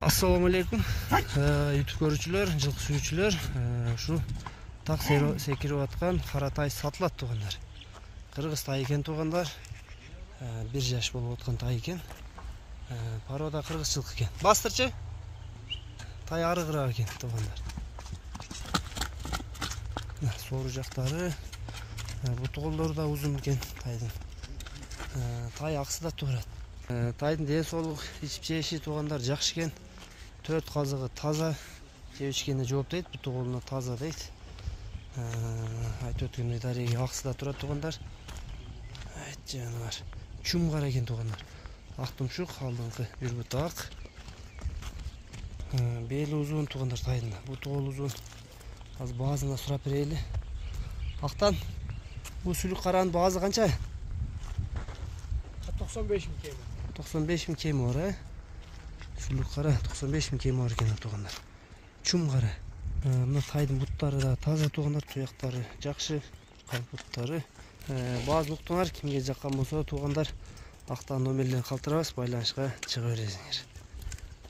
Assalamu alaikum. YouTube көрүүчүлөр, жылкы сүйүүчүлөр, ушу так секирип аткан кара тай сатылат туугандар. Кыргыз тай экен туугандар. 1 жаш болуп аткан тай экен. Порода кыргыз жылкы экен. Бастырчы. Тай арыгыраак экен туугандар. Сору жактары, буту колдору да узун экен тайдын. Тай аксыда турат. Тайдын ден соолугу, ичип жеши туугандар жакшы экен. 4 казыгы таза, жебишкенде жооп дейт, буту колуна таза дейт. Айтып өткөндөй дареги аксыда турат туугандар. Жаныбар. Чум кара экен туугандар. Ак тумшук, алдыңкы бир буту ак. Бели узун туугандар тайдын. Буту колу узун. Азыр баазына сурап берели. Актан бул сүлүк каранын баазы канча? 95 000 km. 95 000 km var. Сүлүк кара 95 000 km var экен туугандар. Чум кара. Мына тайдын буттары да таза туугандар, туяктары жакшы, калп буттары. Бааз уктуңар, кимге жаккан болсо туугандар, актан номерлерин калтырабыз, байланышка чыга бересиңер.